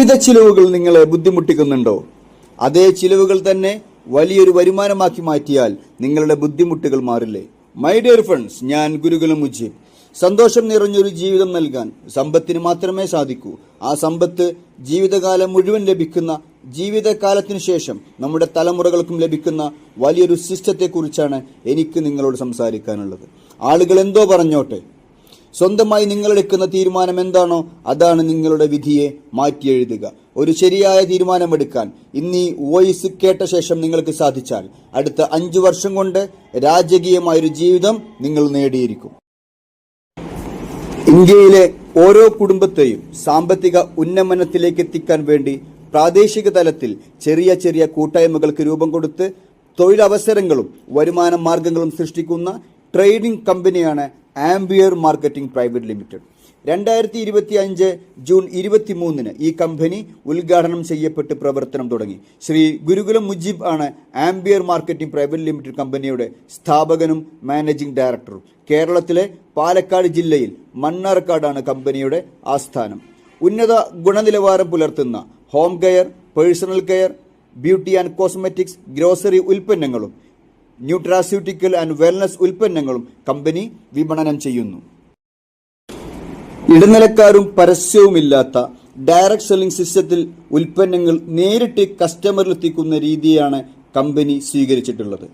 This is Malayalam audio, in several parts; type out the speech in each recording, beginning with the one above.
ജീവിത ചിലവുകൾ നിങ്ങളെ ബുദ്ധിമുട്ടിക്കുന്നുണ്ടോ? അതേ ചിലവുകൾ തന്നെ വലിയൊരു വരുമാനമാക്കി മാറ്റിയാൽ നിങ്ങളുടെ ബുദ്ധിമുട്ടുകൾ മാറില്ലേ? മൈ ഡിയർ ഫ്രണ്ട്സ്, ഞാൻ ഗുരുകുലം മുജീബ്. സന്തോഷം നിറഞ്ഞൊരു ജീവിതം നൽകാൻ സമ്പത്തിന് മാത്രമേ സാധിക്കൂ. ആ സമ്പത്ത് ജീവിതകാലം മുഴുവൻ ലഭിക്കുന്ന, ജീവിതകാലത്തിനു ശേഷം നമ്മുടെ തലമുറകൾക്കും ലഭിക്കുന്ന വലിയൊരു സിസ്റ്റത്തെക്കുറിച്ചാണ് എനിക്ക് നിങ്ങളോട് സംസാരിക്കാനുള്ളത്. ആളുകൾ എന്തോ പറഞ്ഞോട്ടെ, സ്വന്തമായി നിങ്ങളെടുക്കുന്ന തീരുമാനം എന്താണോ അതാണ് നിങ്ങളുടെ വിധിയെ മാറ്റിയെഴുതുക. ഒരു ശരിയായ തീരുമാനമെടുക്കാൻ ഇന്നീ വോയിസ് കേട്ട ശേഷം നിങ്ങൾക്ക് സാധിച്ചാൽ അടുത്ത 5 വർഷം കൊണ്ട് രാജകീയമായൊരു ജീവിതം നിങ്ങൾ നേടിയിരിക്കും. ഇന്ത്യയിലെ ഓരോ കുടുംബത്തെയും സാമ്പത്തിക ഉന്നമനത്തിലേക്ക് എത്തിക്കാൻ വേണ്ടി പ്രാദേശിക തലത്തിൽ ചെറിയ ചെറിയ കൂട്ടായ്മകൾക്ക് രൂപം കൊടുത്ത് തൊഴിലവസരങ്ങളും വരുമാന മാർഗങ്ങളും സൃഷ്ടിക്കുന്ന ട്രേഡിംഗ് കമ്പനിയാണ് ampere marketing private limited. 2025 June 23 ഈ കമ്പനി ഉദ്ഘാടനം ചെയ്യപ്പെട്ട് പ്രവർത്തനം തുടങ്ങി. ശ്രീ ഗുരുകുലം മുജീബ് ആണ് ആംബിയർ മാർക്കറ്റിംഗ് പ്രൈവറ്റ് ലിമിറ്റഡ് കമ്പനിയുടെ സ്ഥാപകനും മാനേജിംഗ് ഡയറക്ടറും. കേരളത്തിലെ പാലക്കാട് ജില്ലയിൽ മണ്ണാർക്കാടാണ് കമ്പനിയുടെ ആസ്ഥാനം. ഉന്നത ഗുണനിലവാരം പുലർത്തുന്ന home care, personal care, beauty and cosmetics, grocery ഉൽപ്പന്നങ്ങളും ന്യൂട്രാസ്യൂട്ടിക്കൽ ആൻഡ് വെൽനസ് ഉൽപ്പന്നങ്ങളും കമ്പനി വിപണനം ചെയ്യുന്നു. ഇടനിലക്കാരും പരസ്യവുമില്ലാത്ത ഡയറക്ട് സെല്ലിംഗ് സിസ്റ്റത്തിൽ ഉൽപ്പന്നങ്ങൾ നേരിട്ട് കസ്റ്റമറിലെത്തിക്കുന്ന രീതിയാണ് കമ്പനി സ്വീകരിച്ചിട്ടുള്ളത്.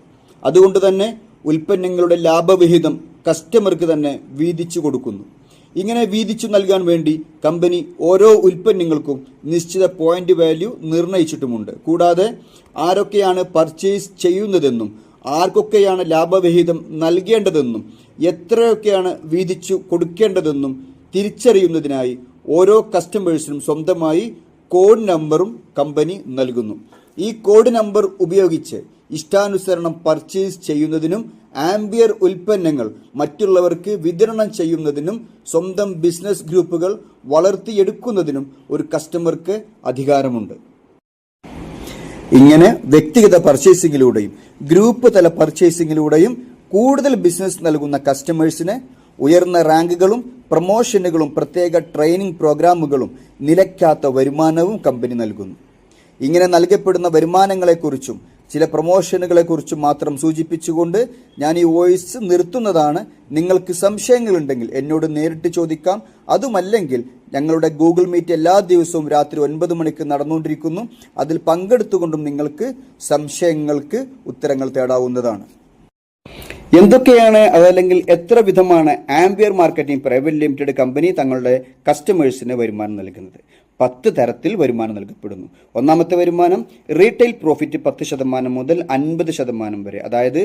അതുകൊണ്ട് തന്നെ ഉൽപ്പന്നങ്ങളുടെ ലാഭവിഹിതം കസ്റ്റമർക്ക് തന്നെ വീതിച്ചു കൊടുക്കുന്നു. ഇങ്ങനെ വീതിച്ചു നൽകാൻ വേണ്ടി കമ്പനി ഓരോ ഉൽപ്പന്നങ്ങൾക്കും നിശ്ചിത പോയിന്റ് വാല്യൂ നിർണയിച്ചിട്ടുമുണ്ട്. കൂടാതെ ആരൊക്കെയാണ് പർച്ചേസ് ചെയ്യുന്നതെന്നും ആർക്കൊക്കെയാണ് ലാഭവിഹിതം നൽകേണ്ടതെന്നും എത്രയൊക്കെയാണ് വീതിച്ചു കൊടുക്കേണ്ടതെന്നും തിരിച്ചറിയുന്നതിനായി ഓരോ കസ്റ്റമേഴ്സിനും സ്വന്തമായി കോഡ് നമ്പറും കമ്പനി നൽകുന്നു. ഈ കോഡ് നമ്പർ ഉപയോഗിച്ച് ഇഷ്ടാനുസരണം പർച്ചേസ് ചെയ്യുന്നതിനും ആംബിയർ ഉൽപ്പന്നങ്ങൾ മറ്റുള്ളവർക്ക് വിതരണം ചെയ്യുന്നതിനും സ്വന്തം ബിസിനസ് ഗ്രൂപ്പുകൾ വളർത്തിയെടുക്കുന്നതിനും ഒരു കസ്റ്റമർക്ക് അധികാരമുണ്ട്. ഇങ്ങനെ വ്യക്തിഗത പർച്ചേസിംഗിലൂടെയും ഗ്രൂപ്പ് തല പർച്ചേസിംഗിലൂടെയും കൂടുതൽ ബിസിനസ് നൽകുന്ന കസ്റ്റമേഴ്സിന് ഉയർന്ന റാങ്കുകളും പ്രൊമോഷനുകളും പ്രത്യേക ട്രെയിനിങ് പ്രോഗ്രാമുകളും നിലയ്ക്കാത്ത വരുമാനവും കമ്പനി നൽകുന്നു. ഇങ്ങനെ നൽകപ്പെടുന്ന വരുമാനങ്ങളെക്കുറിച്ചും ചില പ്രൊമോഷനുകളെക്കുറിച്ചും മാത്രം സൂചിപ്പിച്ചുകൊണ്ട് ഞാൻ ഈ വോയിസ് നിർത്തുന്നതാണ്. നിങ്ങൾക്ക് സംശയങ്ങളുണ്ടെങ്കിൽ എന്നോട് നേരിട്ട് ചോദിക്കാം. അതുമല്ലെങ്കിൽ ഞങ്ങളുടെ ഗൂഗിൾ മീറ്റ് എല്ലാ ദിവസവും രാത്രി 9 മണിക്ക് നടന്നുകൊണ്ടിരിക്കുന്നു. അതിൽ പങ്കെടുത്തുകൊണ്ടും നിങ്ങൾക്ക് സംശയങ്ങൾക്ക് ഉത്തരങ്ങൾ തേടാവുന്നതാണ്. എന്തൊക്കെയാണ് അതല്ലെങ്കിൽ എത്ര വിധമാണ് ampere marketing private limited company തങ്ങളുടെ കസ്റ്റമേഴ്സിന് വരുമാനം നൽകുന്നത്? 10 തരത്തിൽ വരുമാനം നൽകപ്പെടുന്നു. ഒന്നാമത്തെ വരുമാനം റീറ്റെയിൽ പ്രോഫിറ്റ് 10% മുതൽ 50% വരെ, അതായത്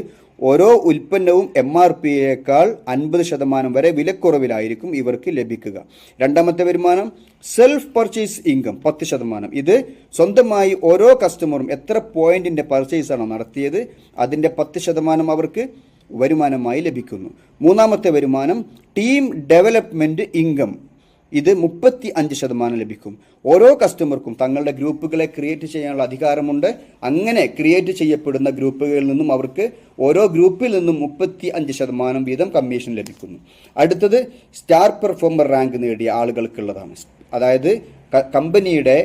ഓരോ ഉൽപ്പന്നവും MRPയേക്കാൾ 50% വരെ വിലക്കുറവിലായിരിക്കും ഇവർക്ക് ലഭിക്കുക. രണ്ടാമത്തെ വരുമാനം സെൽഫ് പർച്ചേസ് ഇൻകം 10%. ഇത് സ്വന്തമായി ഓരോ കസ്റ്റമറും എത്ര പോയിന്റിന്റെ പർച്ചേസ് ആണോ നടത്തിയത് അതിന്റെ 10% അവർക്ക് വരുമാനമായി ലഭിക്കുന്നു. മൂന്നാമത്തെ വരുമാനം ടീം ഡെവലപ്മെന്റ് ഇൻകം. ഇത് 35% ലഭിക്കും. ഓരോ കസ്റ്റമർക്കും തങ്ങളുടെ ഗ്രൂപ്പുകളെ ക്രിയേറ്റ് ചെയ്യാനുള്ള അധികാരമുണ്ട്. അങ്ങനെ ക്രിയേറ്റ് ചെയ്യപ്പെടുന്ന ഗ്രൂപ്പുകളിൽ നിന്നും അവർക്ക് ഓരോ ഗ്രൂപ്പിൽ നിന്നും 35% വീതം കമ്മീഷൻ ലഭിക്കുന്നു. അടുത്തത് സ്റ്റാർ പെർഫോമർ റാങ്ക് നേടിയ ആളുകൾക്കുള്ളതാണ്. അതായത് കമ്പനിയുടെ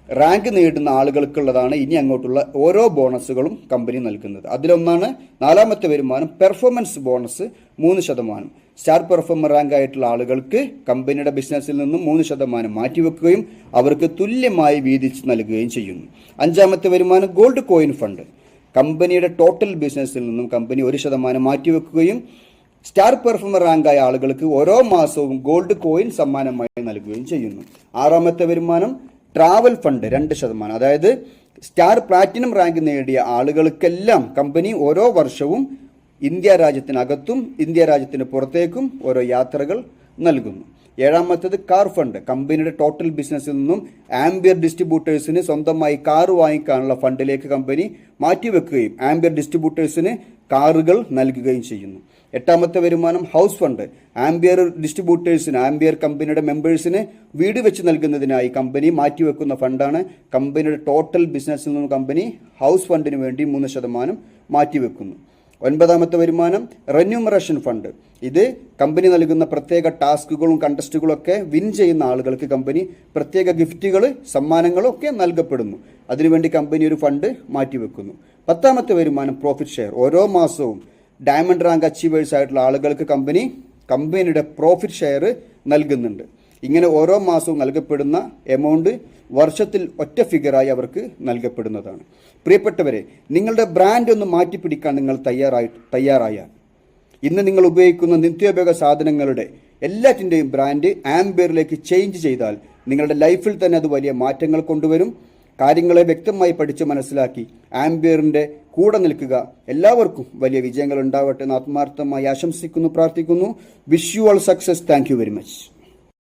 റാങ്ക് നേടുന്ന ആളുകൾക്കുള്ളതാണ് ഇനി അങ്ങോട്ടുള്ള ഓരോ ബോണസുകളും കമ്പനി നൽകുന്നത്. അതിലൊന്നാണ് നാലാമത്തെ വരുമാനം performance bonus 3%. Star performer rank ആയിട്ടുള്ള ആളുകൾക്ക് കമ്പനിയുടെ ബിസിനസ്സിൽ നിന്നും 3% മാറ്റിവെക്കുകയും അവർക്ക് തുല്യമായി വീതിച്ച് നൽകുകയും ചെയ്യുന്നു. അഞ്ചാമത്തെ വരുമാനം ഗോൾഡ് കോയിൻ ഫണ്ട്. കമ്പനിയുടെ ടോട്ടൽ ബിസിനസ്സിൽ നിന്നും കമ്പനി 1% മാറ്റിവെക്കുകയും സ്റ്റാർ പെർഫോമർ റാങ്കായ ആളുകൾക്ക് ഓരോ മാസവും ഗോൾഡ് കോയിൻ സമ്മാനമായി നൽകുകയും ചെയ്യുന്നു. ആറാമത്തെ വരുമാനം ട്രാവൽ ഫണ്ട് 2%. അതായത് സ്റ്റാർ പ്ലാറ്റിനം റാങ്ക് നേടിയ ആളുകൾക്കെല്ലാം കമ്പനി ഓരോ വർഷവും ഇന്ത്യ രാജ്യത്തിനകത്തും ഇന്ത്യ രാജ്യത്തിന് പുറത്തേക്കും ഓരോ യാത്രകൾ നൽകുന്നു. ഏഴാമത്തേത് കാർ ഫണ്ട്. കമ്പനിയുടെ ടോട്ടൽ ബിസിനസ്സിൽ നിന്നും ആംബിയർ ഡിസ്ട്രിബ്യൂട്ടേഴ്സിന് സ്വന്തമായി കാർ വാങ്ങിക്കാനുള്ള ഫണ്ടിലേക്ക് കമ്പനി മാറ്റിവെക്കുകയും ആംബിയർ ഡിസ്ട്രിബ്യൂട്ടേഴ്സിന് കാറുകൾ നൽകുകയും ചെയ്യുന്നു. എട്ടാമത്തെ വരുമാനം ഹൗസ് ഫണ്ട്. ആംബിയർ ഡിസ്ട്രിബ്യൂട്ടേഴ്സിന് ആംബിയർ കമ്പനിയുടെ മെമ്പേഴ്സിന് വീട് വെച്ച് നൽകുന്നതിനായി കമ്പനി മാറ്റിവെക്കുന്ന ഫണ്ടാണ്. കമ്പനിയുടെ ടോട്ടൽ ബിസിനസ്സിൽ നിന്നും കമ്പനി ഹൗസ് ഫണ്ടിന് വേണ്ടി 3% മാറ്റിവെക്കുന്നു. 9ാമത്തെ വരുമാനം റെന്യൂമറേഷൻ ഫണ്ട്. ഇത് കമ്പനി നൽകുന്ന പ്രത്യേക ടാസ്കുകളും കണ്ടസ്റ്റുകളും ഒക്കെ വിൻ ചെയ്യുന്ന ആളുകൾക്ക് കമ്പനി പ്രത്യേക ഗിഫ്റ്റുകൾ സമ്മാനങ്ങളും ഒക്കെ നൽകപ്പെടുന്നു. അതിനുവേണ്ടി കമ്പനി ഒരു ഫണ്ട് മാറ്റിവെക്കുന്നു. 10ാമത്തെ വരുമാനം പ്രോഫിറ്റ് ഷെയർ. ഓരോ മാസവും ഡയമണ്ട് റാങ്ക് അച്ചീവേഴ്സ് ആയിട്ടുള്ള ആളുകൾക്ക് കമ്പനിയുടെ പ്രോഫിറ്റ് ഷെയർ നൽകുന്നുണ്ട്. ഇങ്ങനെ ഓരോ മാസവും നൽകപ്പെടുന്ന എമൗണ്ട് വർഷത്തിൽ ഒറ്റ ഫിഗറായി അവർക്ക് നൽകപ്പെടുന്നതാണ്. പ്രിയപ്പെട്ടവരെ, നിങ്ങളുടെ ബ്രാൻഡ് ഒന്ന് മാറ്റിപ്പിടിക്കാൻ നിങ്ങൾ തയ്യാറായാൽ ഇന്ന് നിങ്ങൾ ഉപയോഗിക്കുന്ന നിത്യോപയോഗ സാധനങ്ങളുടെ എല്ലാറ്റിൻ്റെയും ബ്രാൻഡ് ആംബിയറിലേക്ക് ചേഞ്ച് ചെയ്താൽ നിങ്ങളുടെ ലൈഫിൽ തന്നെ അത് വലിയ മാറ്റങ്ങൾ കൊണ്ടുവരും. കാര്യങ്ങളെ വ്യക്തമായി പഠിച്ച് മനസ്സിലാക്കി ആംബിയറിൻ്റെ കൂടെ നിൽക്കുക. എല്ലാവർക്കും വലിയ വിജയങ്ങൾ ഉണ്ടാവട്ടെ എന്ന് ആത്മാർത്ഥമായി ആശംസിക്കുന്നു, പ്രാർത്ഥിക്കുന്നു. Wish you all success. Thank you very much.